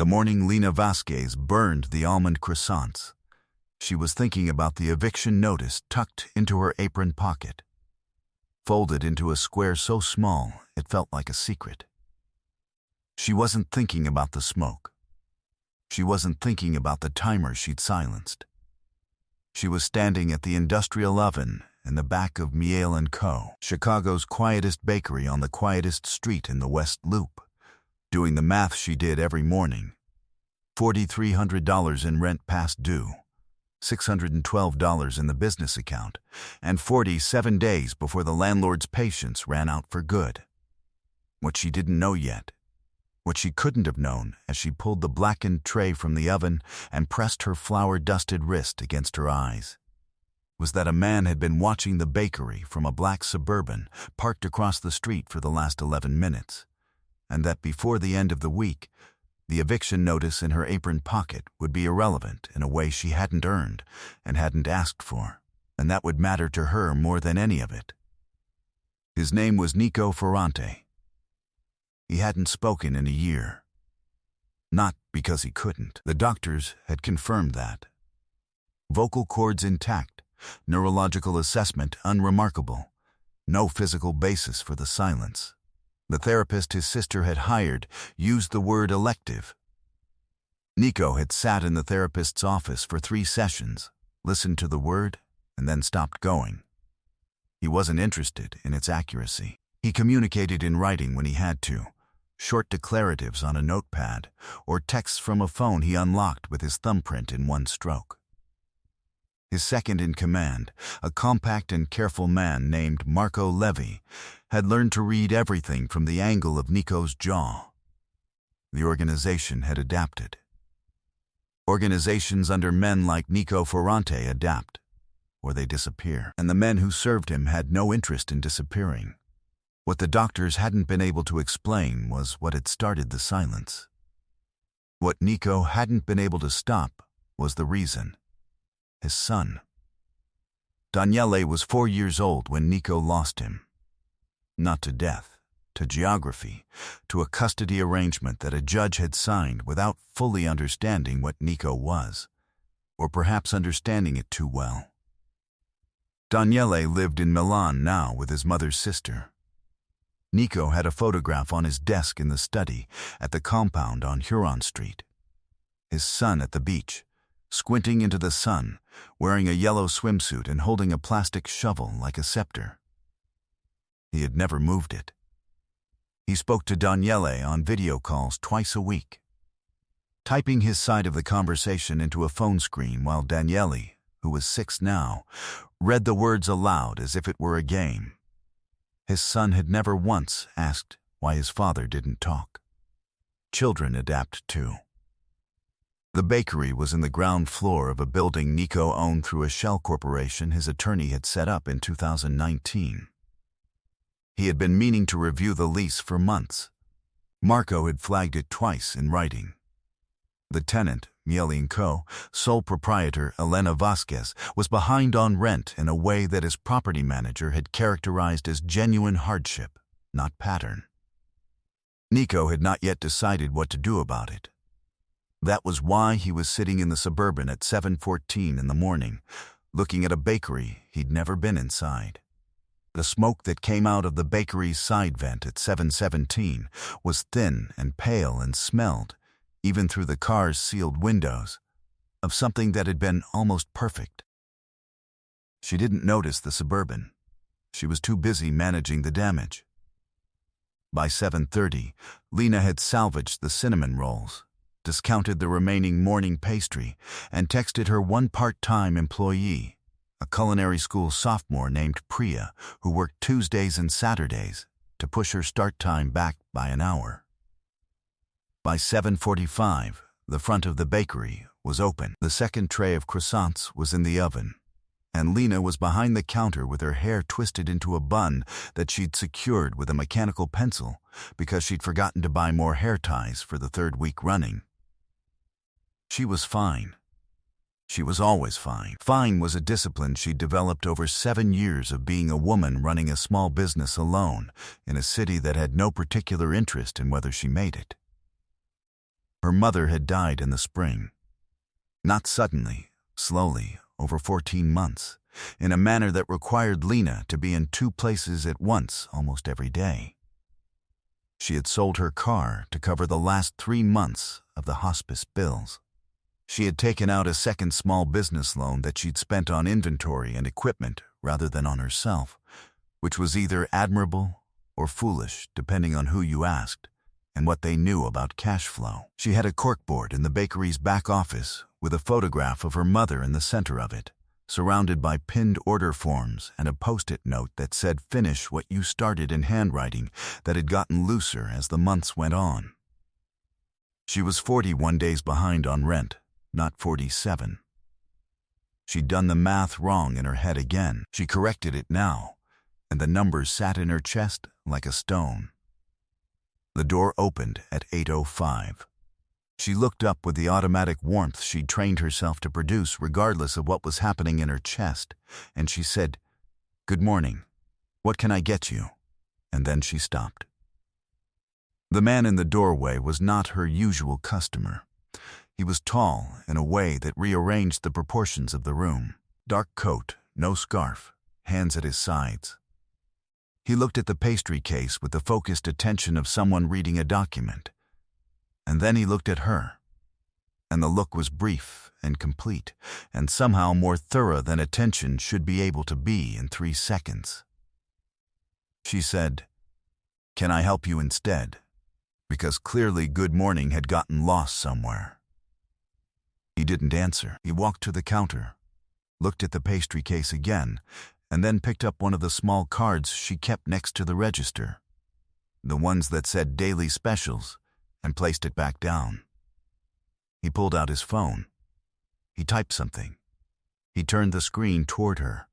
The morning Lena Vasquez burned the almond croissants. She was thinking about the eviction notice tucked into her apron pocket, folded into a square so small it felt like a secret. She wasn't thinking about the smoke. She wasn't thinking about the timer she'd silenced. She was standing at the industrial oven in the back of Miele & Co., Chicago's quietest bakery on the quietest street in the West Loop, doing the math she did every morning. $4,300 in rent past due, $612 in the business account, and 47 days before the landlord's patience ran out for good. What she didn't know yet, what she couldn't have known as she pulled the blackened tray from the oven and pressed her flour-dusted wrist against her eyes, was that a man had been watching the bakery from a black Suburban parked across the street for the last 11 minutes, and that before the end of the week, the eviction notice in her apron pocket would be irrelevant in a way she hadn't earned and hadn't asked for, and that would matter to her more than any of it. His name was Nico Ferrante. He hadn't spoken in a year. Not because he couldn't. The doctors had confirmed that. Vocal cords intact, neurological assessment unremarkable, no physical basis for the silence. The therapist his sister had hired used the word elective. Nico had sat in the therapist's office for 3 sessions, listened to the word, and then stopped going. He wasn't interested in its accuracy. He communicated in writing when he had to, short declaratives on a notepad, or texts from a phone he unlocked with his thumbprint in one stroke. His second-in-command, a compact and careful man named Marco Levy, had learned to read everything from the angle of Nico's jaw. The organization had adapted. Organizations under men like Nico Ferrante adapt, or they disappear, and the men who served him had no interest in disappearing. What the doctors hadn't been able to explain was what had started the silence. What Nico hadn't been able to stop was the reason. His son. Daniele was 4 years old when Nico lost him. Not to death, to geography, to a custody arrangement that a judge had signed without fully understanding what Nico was, or perhaps understanding it too well. Daniele lived in Milan now with his mother's sister. Nico had a photograph on his desk in the study at the compound on Huron Street. His son at the beach, squinting into the sun, wearing a yellow swimsuit and holding a plastic shovel like a scepter. He had never moved it. He spoke to Daniele on video calls twice a week, typing his side of the conversation into a phone screen while Daniele, who was 6 now, read the words aloud as if it were a game. His son had never once asked why his father didn't talk. Children adapt too. The bakery was in the ground floor of a building Nico owned through a shell corporation his attorney had set up in 2019. He had been meaning to review the lease for months. Marco had flagged it twice in writing. The tenant, Miele & Co., sole proprietor Elena Vasquez, was behind on rent in a way that his property manager had characterized as genuine hardship, not pattern. Nico had not yet decided what to do about it. That was why he was sitting in the Suburban at 7:14 in the morning, looking at a bakery he'd never been inside. The smoke that came out of the bakery's side vent at 7:17 was thin and pale and smelled, even through the car's sealed windows, of something that had been almost perfect. She didn't notice the Suburban. She was too busy managing the damage. By 7:30, Lena had salvaged the cinnamon rolls, discounted the remaining morning pastry, and texted her one part-time employee, a culinary school sophomore named Priya, who worked Tuesdays and Saturdays, to push her start time back by an hour. By 7:45, the front of the bakery was open. The second tray of croissants was in the oven, and Lena was behind the counter with her hair twisted into a bun that she'd secured with a mechanical pencil because she'd forgotten to buy more hair ties for the 3rd week running. She was fine. She was always fine. Fine was a discipline she'd developed over 7 years of being a woman running a small business alone in a city that had no particular interest in whether she made it. Her mother had died in the spring. Not suddenly, slowly, over 14 months, in a manner that required Lena to be in 2 places at once almost every day. She had sold her car to cover the last 3 months of the hospice bills. She had taken out a second small business loan that she'd spent on inventory and equipment rather than on herself, which was either admirable or foolish, depending on who you asked and what they knew about cash flow. She had a corkboard in the bakery's back office with a photograph of her mother in the center of it, surrounded by pinned order forms and a post-it note that said "Finish what you started" in handwriting that had gotten looser as the months went on. She was 41 days behind on rent, not 47. She'd done the math wrong in her head again. She corrected it now, and the numbers sat in her chest like a stone. The door opened at 8:05. She looked up with the automatic warmth she'd trained herself to produce regardless of what was happening in her chest, and she said, "Good morning. What can I get you?" And then she stopped. The man in the doorway was not her usual customer. He was tall in a way that rearranged the proportions of the room. Dark coat, no scarf, hands at his sides. He looked at the pastry case with the focused attention of someone reading a document. And then he looked at her. And the look was brief and complete, and somehow more thorough than attention should be able to be in 3 seconds. She said, "Can I help you instead?" Because clearly good morning had gotten lost somewhere. He didn't answer. He walked to the counter, looked at the pastry case again, and then picked up one of the small cards she kept next to the register, the ones that said daily specials, and placed it back down. He pulled out his phone. He typed something. He turned the screen toward her.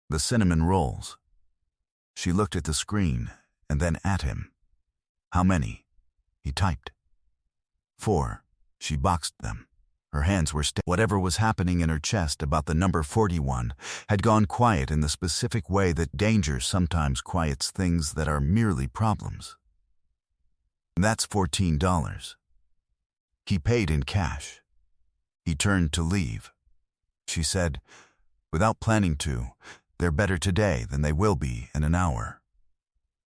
The cinnamon rolls. She looked at the screen and then at him. "How many?" He typed. 4. She boxed them. Her hands were whatever was happening in her chest about the number 41 had gone quiet in the specific way that danger sometimes quiets things that are merely problems. "That's $14. He paid in cash. He turned to leave. She said, "Without planning to, they're better today than they will be in an hour.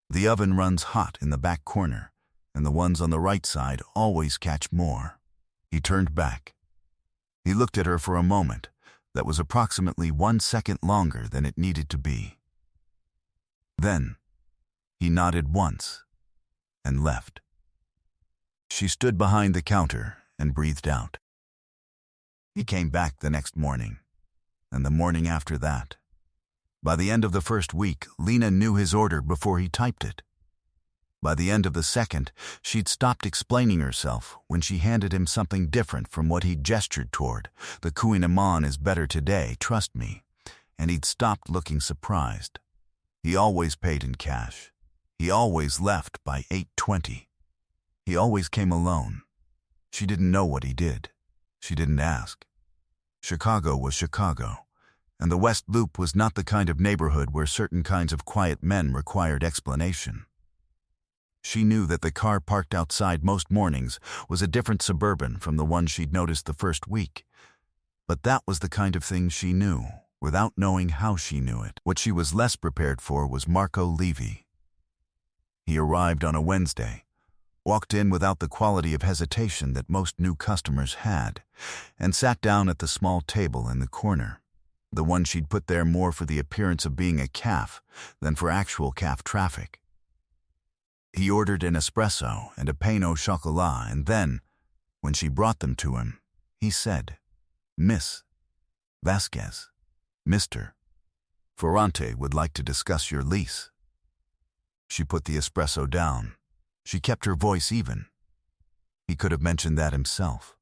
The oven runs hot in the back corner, and the ones on the right side always catch more." He turned back. He looked at her for a moment that was approximately 1 second longer than it needed to be. Then, he nodded once and left. She stood behind the counter and breathed out. He came back the next morning, and the morning after that. By the end of the first week, Lena knew his order before he typed it. By the end of the second, she'd stopped explaining herself when she handed him something different from what he'd gestured toward. "The kouign-amann is better today, trust me." And he'd stopped looking surprised. He always paid in cash. He always left by 8:20. He always came alone. She didn't know what he did. She didn't ask. Chicago was Chicago, and the West Loop was not the kind of neighborhood where certain kinds of quiet men required explanation. She knew that the car parked outside most mornings was a different Suburban from the one she'd noticed the first week. But that was the kind of thing she knew, without knowing how she knew it. What she was less prepared for was Marco Levy. He arrived on a Wednesday, walked in without the quality of hesitation that most new customers had, and sat down at the small table in the corner, the one she'd put there more for the appearance of being a calf than for actual calf traffic. He ordered an espresso and a pain au chocolat, and then, when she brought them to him, he said, "Miss Vasquez, Mr. Ferrante would like to discuss your lease." She put the espresso down. She kept her voice even. He could have mentioned that himself.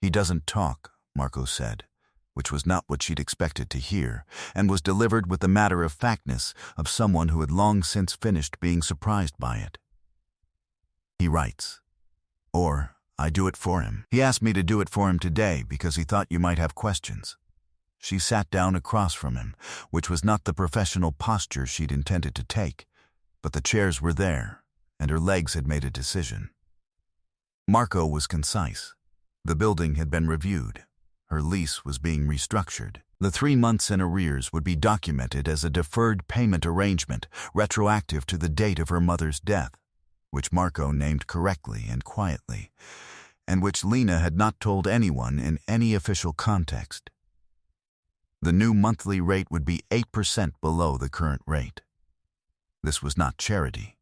"He doesn't talk," Marco said, which was not what she'd expected to hear, and was delivered with the matter-of-factness of someone who had long since finished being surprised by it. "He writes. Or, I do it for him. He asked me to do it for him today because he thought you might have questions." She sat down across from him, which was not the professional posture she'd intended to take, but the chairs were there, and her legs had made a decision. Marco was concise. The building had been reviewed. Her lease was being restructured. The 3 months in arrears would be documented as a deferred payment arrangement retroactive to the date of her mother's death, which Marco named correctly and quietly, and which Lena had not told anyone in any official context. The new monthly rate would be 8% below the current rate. This was not charity.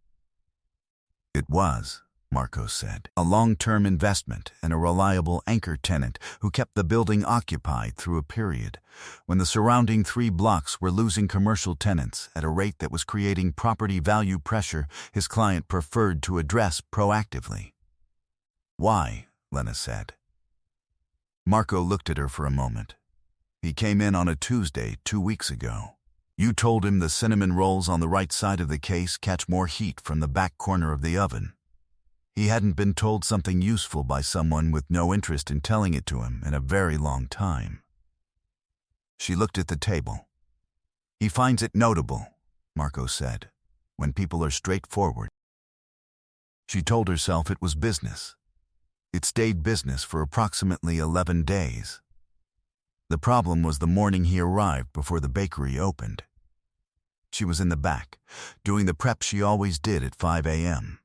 It was, Marco said, a long-term investment and a reliable anchor tenant who kept the building occupied through a period when the surrounding 3 blocks were losing commercial tenants at a rate that was creating property value pressure his client preferred to address proactively. Why? Lena said. Marco looked at her for a moment. He came in on a Tuesday 2 weeks ago. You told him the cinnamon rolls on the right side of the case catch more heat from the back corner of the oven. He hadn't been told something useful by someone with no interest in telling it to him in a very long time. She looked at the table. He finds it notable, Marco said, when people are straightforward. She told herself it was business. It stayed business for approximately 11 days. The problem was the morning he arrived before the bakery opened. She was in the back, doing the prep she always did at 5 a.m.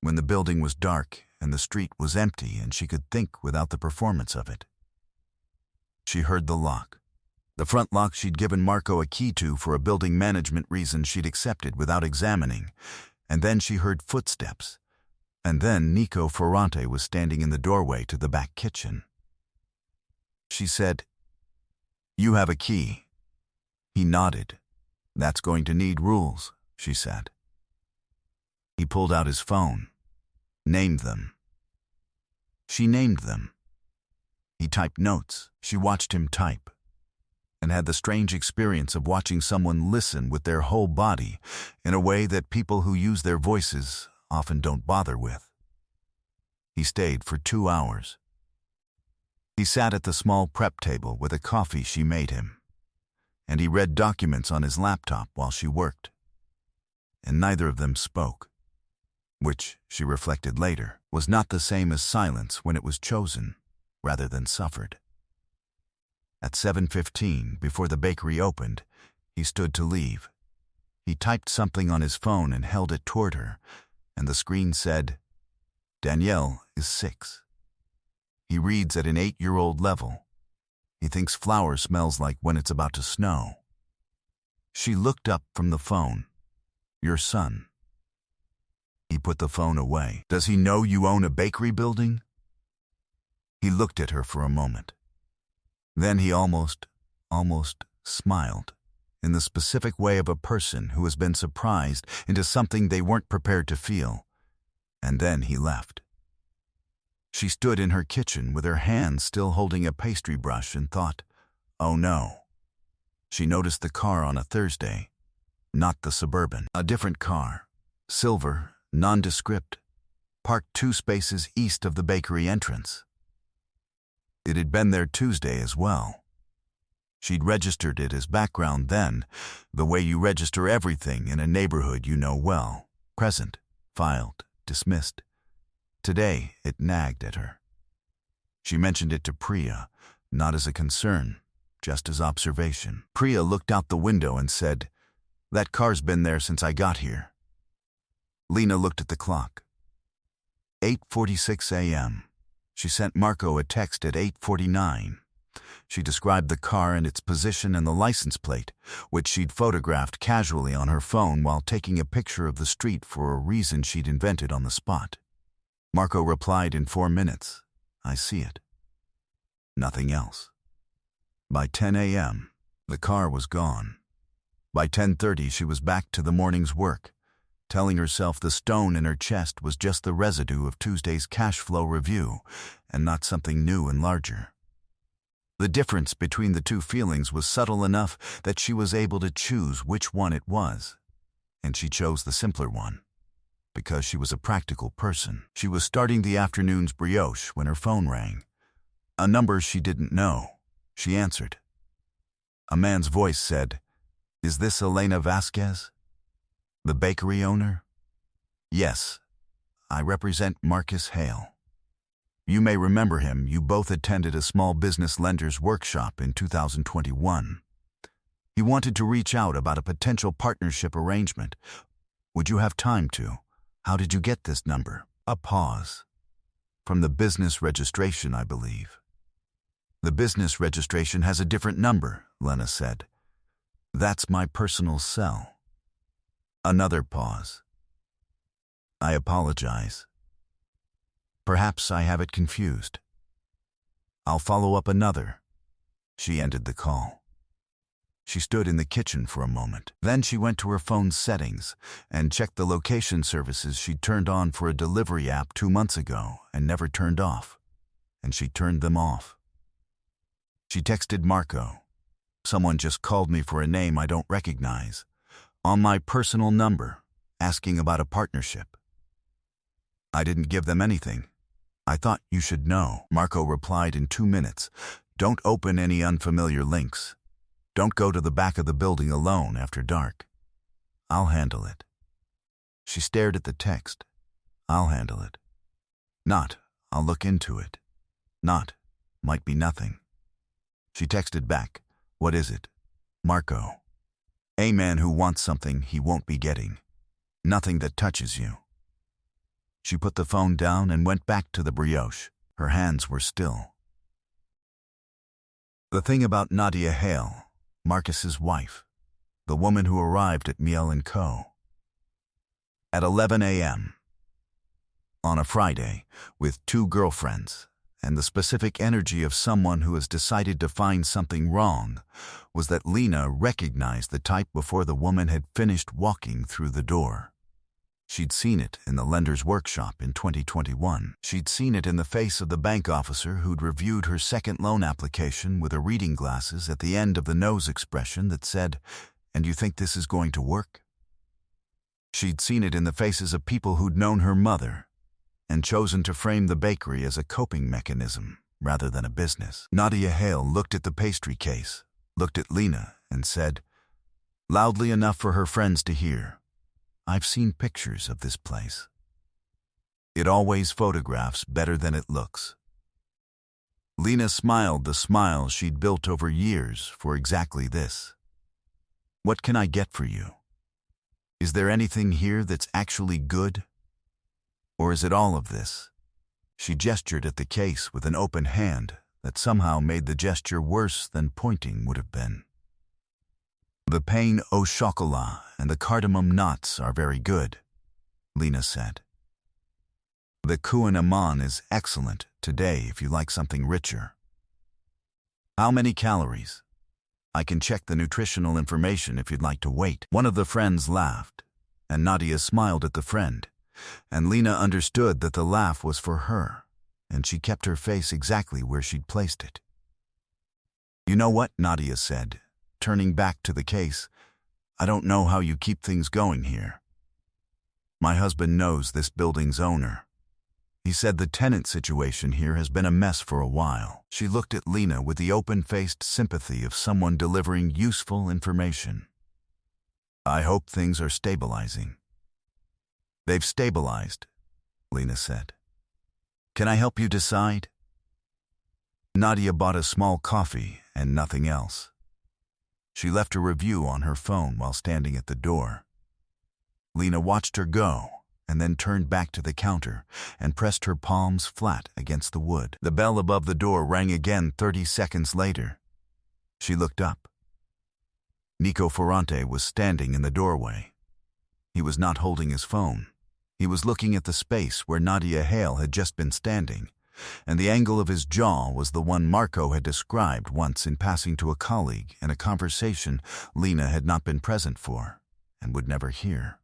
when the building was dark and the street was empty and she could think without the performance of it. She heard the lock. The front lock she'd given Marco a key to for a building management reason she'd accepted without examining, and then she heard footsteps. And then Nico Ferrante was standing in the doorway to the back kitchen. She said, "You have a key." He nodded. "That's going to need rules," she said. He pulled out his phone. Named them. She named them. He typed notes. She watched him type, and had the strange experience of watching someone listen with their whole body in a way that people who use their voices often don't bother with. He stayed for 2 hours. He sat at the small prep table with a coffee she made him, and he read documents on his laptop while she worked. And neither of them spoke, which, she reflected later, was not the same as silence when it was chosen, rather than suffered. At 7:15, before the bakery opened, he stood to leave. He typed something on his phone and held it toward her, and the screen said, "Danielle is 6. He reads at an 8-year-old level. He thinks flour smells like when it's about to snow." She looked up from the phone. "Your son." He put the phone away. "Does he know you own a bakery building?" He looked at her for a moment. Then he almost smiled, in the specific way of a person who has been surprised into something they weren't prepared to feel. And then he left. She stood in her kitchen with her hand still holding a pastry brush and thought, "Oh no." She noticed the car on a Thursday, not the Suburban, a different car, silver, nondescript, parked 2 spaces east of the bakery entrance. It had been there Tuesday as well. She'd registered it as background then, the way you register everything in a neighborhood you know well. Present, filed, dismissed. Today, it nagged at her. She mentioned it to Priya, not as a concern, just as observation. Priya looked out the window and said, "That car's been there since I got here." Lena looked at the clock. 8:46 a.m. She sent Marco a text at 8:49. She described the car and its position and the license plate, which she'd photographed casually on her phone while taking a picture of the street for a reason she'd invented on the spot. Marco replied in 4 minutes, "I see it." Nothing else. By 10 a.m., the car was gone. By 10:30, she was back to the morning's work, telling herself the stone in her chest was just the residue of Tuesday's cash flow review and not something new and larger. The difference between the two feelings was subtle enough that she was able to choose which one it was, and she chose the simpler one, because she was a practical person. She was starting the afternoon's brioche when her phone rang. A number she didn't know. She answered. A man's voice said, "Is this Elena Vasquez? The bakery owner?" "Yes. I represent Marcus Hale. You may remember him. You both attended a small business lender's workshop in 2021. He wanted to reach out about a potential partnership arrangement. Would you have time to? How did you get this number? A pause. From the business registration, I believe. The business registration has a different number, Lena said. That's my personal cell. Another pause. I apologize. Perhaps I have it confused. I'll follow up another. She ended the call. She stood in the kitchen for a moment. Then she went to her phone's settings and checked the location services she'd turned on for a delivery app 2 months ago and never turned off. And she turned them off. She texted Marco. Someone just called me for a name I don't recognize, on my personal number, asking about a partnership. I didn't give them anything. I thought you should know. Marco replied in 2 minutes. Don't open any unfamiliar links. Don't go to the back of the building alone after dark. I'll handle it. She stared at the text. I'll handle it. Not, I'll look into it. Not, might be nothing. She texted back. What is it? Marco. A man who wants something he won't be getting. Nothing that touches you. She put the phone down and went back to the brioche. Her hands were still. The thing about Nadia Hale, Marcus's wife, the woman who arrived at Miel & Co. at 11 a.m. on a Friday with 2 girlfriends, and the specific energy of someone who has decided to find something wrong, was that Lena recognized the type before the woman had finished walking through the door. She'd seen it in the lender's workshop in 2021. She'd seen it in the face of the bank officer who'd reviewed her second loan application with a reading glasses at the end of the nose expression that said, "And you think this is going to work?" She'd seen it in the faces of people who'd known her mother and chosen to frame the bakery as a coping mechanism rather than a business. Nadia Hale looked at the pastry case, looked at Lena, and said, loudly enough for her friends to hear, "I've seen pictures of this place. It always photographs better than it looks." Lena smiled the smile she'd built over years for exactly this. "What can I get for you? Is there anything here that's actually good? Or is it all of this?" She gestured at the case with an open hand that somehow made the gesture worse than pointing would have been. "The pain au chocolat and the cardamom nuts are very good," Lena said. "The Kuan Aman is excellent today if you like something richer." "How many calories? I can check the nutritional information if you'd like to wait." One of the friends laughed, and Nadia smiled at the friend, and Lena understood that the laugh was for her, and she kept her face exactly where she'd placed it. "You know what?" Nadia said, turning back to the case. "I don't know how you keep things going here. My husband knows this building's owner. He said the tenant situation here has been a mess for a while." She looked at Lena with the open-faced sympathy of someone delivering useful information. "I hope things are stabilizing." "They've stabilized," Lena said. "Can I help you decide?" Nadia bought a small coffee and nothing else. She left a review on her phone while standing at the door. Lena watched her go and then turned back to the counter and pressed her palms flat against the wood. The bell above the door rang again 30 seconds later. She looked up. Nico Ferrante was standing in the doorway. He was not holding his phone. He was looking at the space where Nadia Hale had just been standing, and the angle of his jaw was the one Marco had described once in passing to a colleague in a conversation Lena had not been present for and would never hear.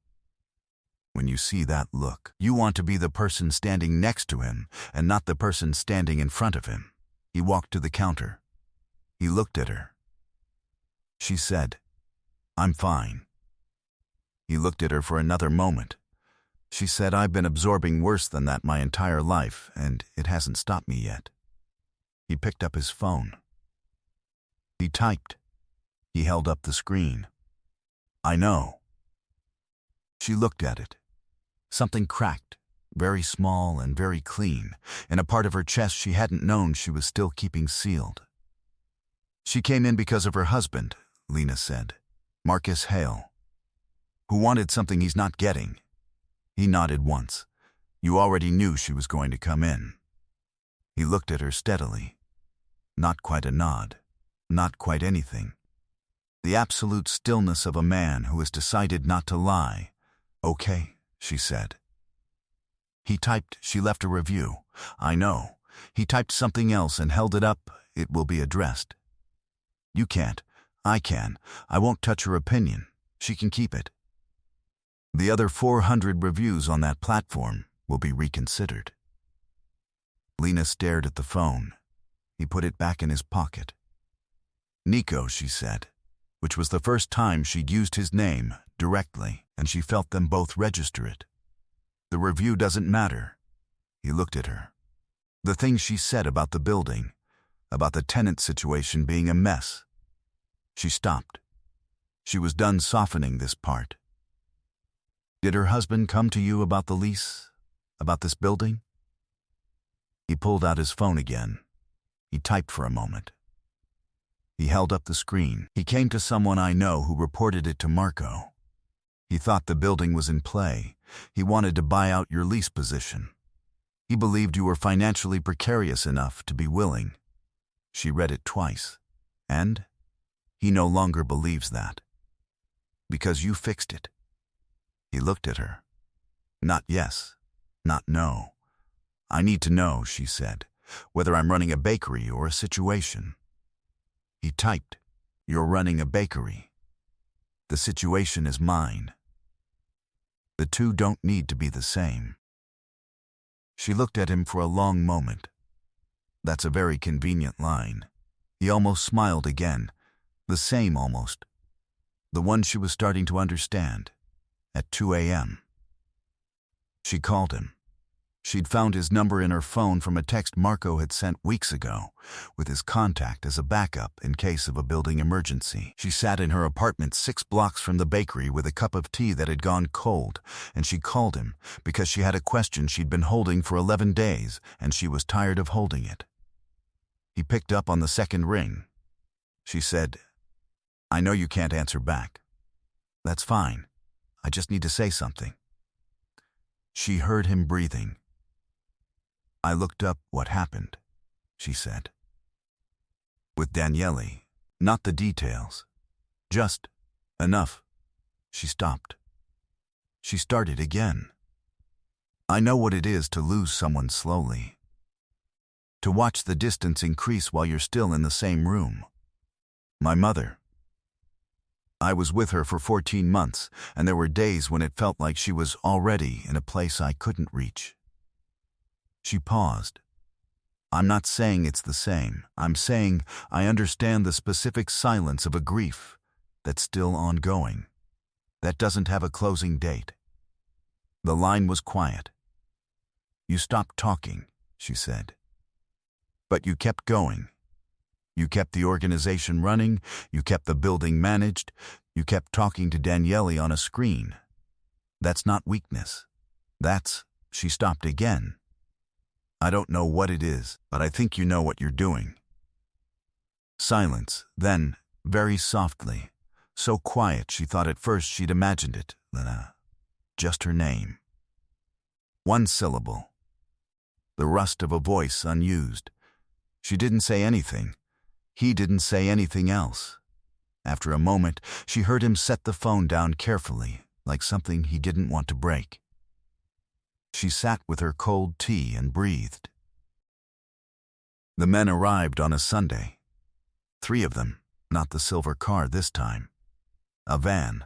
When you see that look, you want to be the person standing next to him and not the person standing in front of him. He walked to the counter. He looked at her. She said, "I'm fine." He looked at her for another moment. She said, "I've been absorbing worse than that my entire life, and it hasn't stopped me yet." He picked up his phone. He typed. He held up the screen. "I know." She looked at it. Something cracked, very small and very clean, in a part of her chest she hadn't known she was still keeping sealed. She came in because of her husband, Lena said, Marcus Hale, who wanted something he's not getting. He nodded once. You already knew she was going to come in. He looked at her steadily. Not quite a nod. Not quite anything. The absolute stillness of a man who has decided not to lie. Okay, she said. He typed, she left a review. I know. He typed something else and held it up. It will be addressed. You can't. I can. I won't touch her opinion. She can keep it. The other 400 reviews on that platform will be reconsidered. Lena stared at the phone. He put it back in his pocket. Nico, she said, which was the first time she'd used his name directly, and she felt them both register it. The review doesn't matter. He looked at her. The things she said about the building, about the tenant situation being a mess. She stopped. She was done softening this part. Did her husband come to you about the lease? About this building? He pulled out his phone again. He typed for a moment. He held up the screen. He came to someone I know who reported it to Marco. He thought the building was in play. He wanted to buy out your lease position. He believed you were financially precarious enough to be willing. She read it twice. And he no longer believes that. Because you fixed it. He looked at her. Not yes, not no. I need to know, she said, whether I'm running a bakery or a situation. He typed, You're running a bakery. The situation is mine. The two don't need to be the same. She looked at him for a long moment. That's a very convenient line. He almost smiled again. The same almost. The one she was starting to understand. At 2 a.m. She called him. She'd found his number in her phone from a text Marco had sent weeks ago, with his contact as a backup in case of a building emergency. She sat in her apartment 6 blocks from the bakery with a cup of tea that had gone cold, and she called him because she had a question she'd been holding for 11 days, and she was tired of holding it. He picked up on the second ring. She said, I know you can't answer back. That's fine. I just need to say something. She heard him breathing. I looked up what happened, she said. With Daniele, not the details. Just enough. She stopped. She started again. I know what it is to lose someone slowly. To watch the distance increase while you're still in the same room. My mother. I was with her for 14 months, and there were days when it felt like she was already in a place I couldn't reach. She paused. I'm not saying it's the same. I'm saying I understand the specific silence of a grief that's still ongoing, that doesn't have a closing date. The line was quiet. You stopped talking, she said. But you kept going. You kept the organization running, you kept the building managed, you kept talking to Daniele on a screen. That's not weakness. That's, she stopped again. I don't know what it is, but I think you know what you're doing. Silence, then, very softly, so quiet she thought at first she'd imagined it, Lena. Just her name. One syllable. The rust of a voice unused. She didn't say anything. He didn't say anything else. After a moment, she heard him set the phone down carefully, like something he didn't want to break. She sat with her cold tea and breathed. The men arrived on a Sunday. 3 of them, not the silver car this time. A van,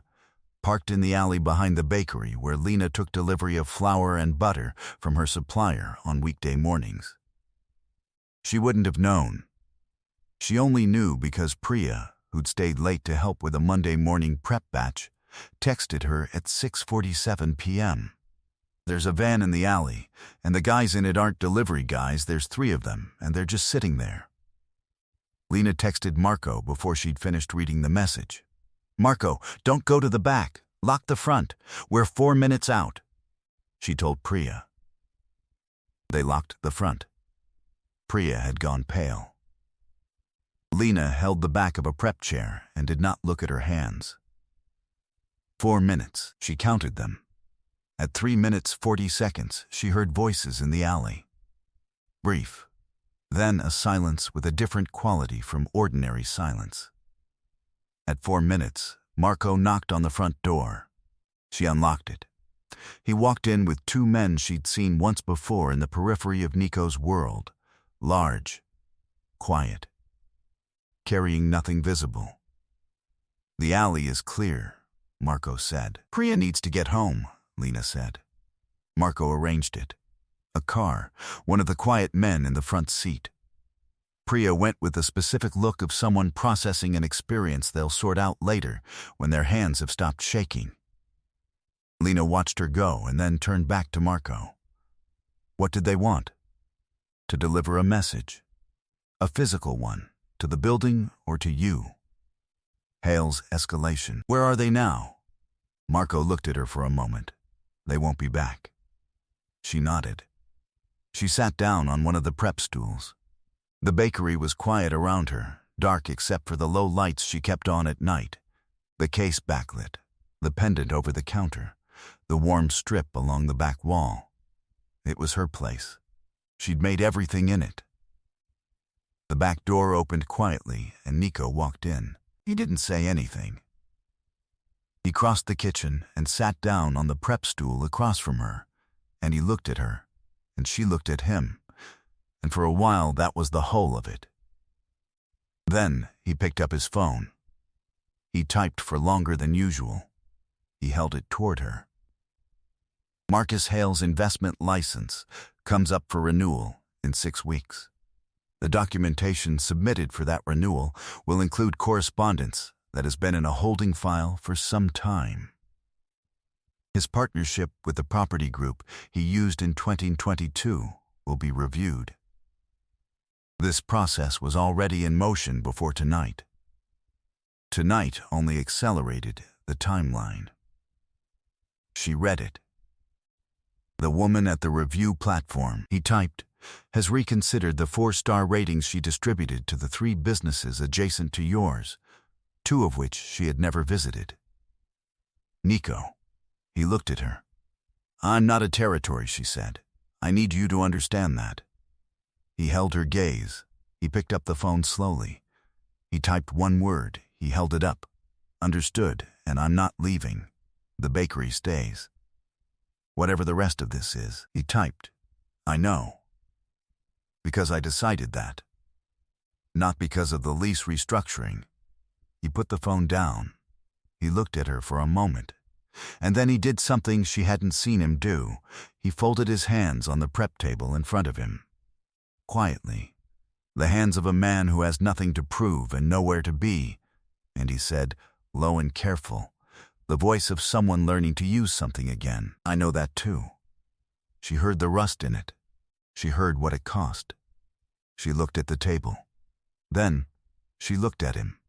parked in the alley behind the bakery where Lena took delivery of flour and butter from her supplier on weekday mornings. She wouldn't have known. She only knew because Priya, who'd stayed late to help with a Monday morning prep batch, texted her at 6:47 p.m. There's a van in the alley, and the guys in it aren't delivery guys. There's 3 of them, and they're just sitting there. Lena texted Marco before she'd finished reading the message. Marco, don't go to the back. Lock the front. We're 4 minutes out, she told Priya. They locked the front. Priya had gone pale. Lena held the back of a prep chair and did not look at her hands. 4 minutes, she counted them. At 3 minutes 40 seconds, she heard voices in the alley. Brief. Then a silence with a different quality from ordinary silence. At 4 minutes, Marco knocked on the front door. She unlocked it. He walked in with 2 men she'd seen once before in the periphery of Nico's world. Large, quiet, carrying nothing visible. "The alley is clear," Marco said. "Priya needs to get home," Lena said. Marco arranged it. A car, one of the quiet men in the front seat. Priya went with the specific look of someone processing an experience they'll sort out later when their hands have stopped shaking. Lena watched her go and then turned back to Marco. What did they want? To deliver a message. A physical one, to the building or to you. Hale's escalation. "Where are they now?" Marco looked at her for a moment. "They won't be back." She nodded. She sat down on one of the prep stools. The bakery was quiet around her, dark except for the low lights she kept on at night. The case backlit, the pendant over the counter, the warm strip along the back wall. It was her place. She'd made everything in it. The back door opened quietly and Nico walked in. He didn't say anything. He crossed the kitchen and sat down on the prep stool across from her, and he looked at her, and she looked at him, and for a while that was the whole of it. Then he picked up his phone. He typed for longer than usual. He held it toward her. "Marcus Hale's investment license comes up for renewal in 6 weeks. The documentation submitted for that renewal will include correspondence that has been in a holding file for some time. His partnership with the property group he used in 2022 will be reviewed. This process was already in motion before tonight. Tonight only accelerated the timeline." She read it. "The woman at the review platform," he typed, "has reconsidered the 4-star ratings she distributed to the 3 businesses adjacent to yours, 2 of which she had never visited." "Nico." He looked at her. "I'm not a territory," she said. "I need you to understand that." He held her gaze. He picked up the phone slowly. He typed 1 word. He held it up. "Understood, and I'm not leaving. The bakery stays. Whatever the rest of this is," he typed. "I know. Because I decided that. Not because of the lease restructuring." He put the phone down. He looked at her for a moment. And then he did something she hadn't seen him do. He folded his hands on the prep table in front of him. Quietly, the hands of a man who has nothing to prove and nowhere to be. And he said, low and careful, the voice of someone learning to use something again, "I know that too." She heard the rust in it. She heard what it cost. She looked at the table. Then, she looked at him.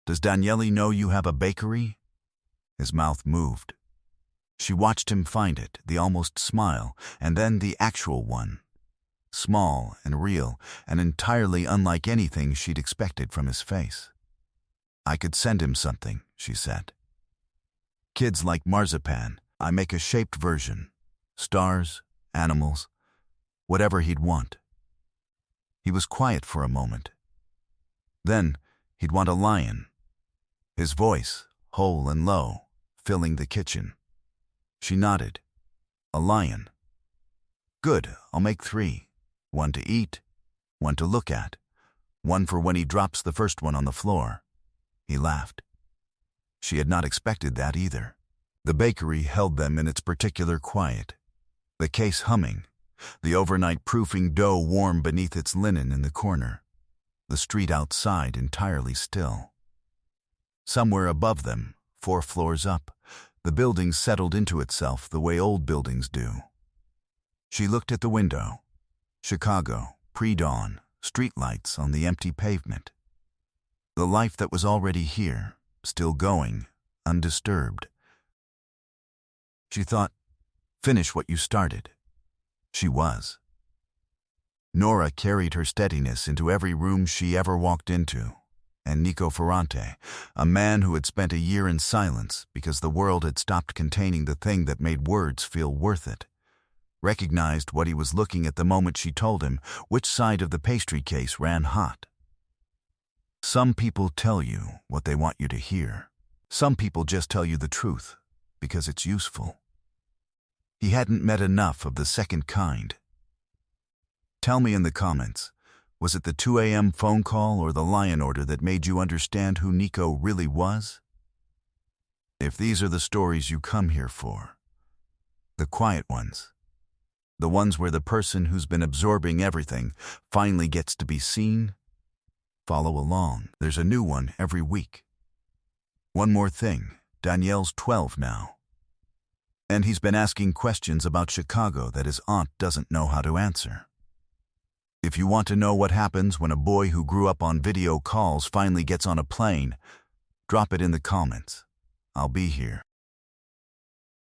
"Does Daniele know you have a bakery?" His mouth moved. She watched him find it, the almost smile, and then the actual one. Small and real, and entirely unlike anything she'd expected from his face. "I could send him something," she said. "Kids like marzipan. I make a shaped version. Stars, animals, whatever he'd want." He was quiet for a moment. Then he'd want a lion. His voice, whole and low, filling the kitchen. She nodded. "A lion. Good, I'll make 3. 1 to eat, 1 to look at, 1 for when he drops the first one on the floor." He laughed. She had not expected that either. The bakery held them in its particular quiet. The case humming, the overnight proofing dough warm beneath its linen in the corner, the street outside entirely still. Somewhere above them, 4 floors up, the building settled into itself the way old buildings do. She looked at the window. Chicago, pre-dawn, streetlights on the empty pavement. The life that was already here, still going, undisturbed. She thought, "Finish what you started." She was. Nora carried her steadiness into every room she ever walked into, and Nico Ferrante, a man who had spent a year in silence because the world had stopped containing the thing that made words feel worth it, recognized what he was looking at the moment she told him which side of the pastry case ran hot. Some people tell you what they want you to hear. Some people just tell you the truth because it's useful. He hadn't met enough of the second kind. Tell me in the comments, was it the 2 a.m. phone call or the lion order that made you understand who Nico really was? If these are the stories you come here for, the quiet ones, the ones where the person who's been absorbing everything finally gets to be seen, follow along. There's a new one every week. One more thing, Danielle's 12 now. And he's been asking questions about Chicago that his aunt doesn't know how to answer. If you want to know what happens when a boy who grew up on video calls finally gets on a plane, drop it in the comments. I'll be here.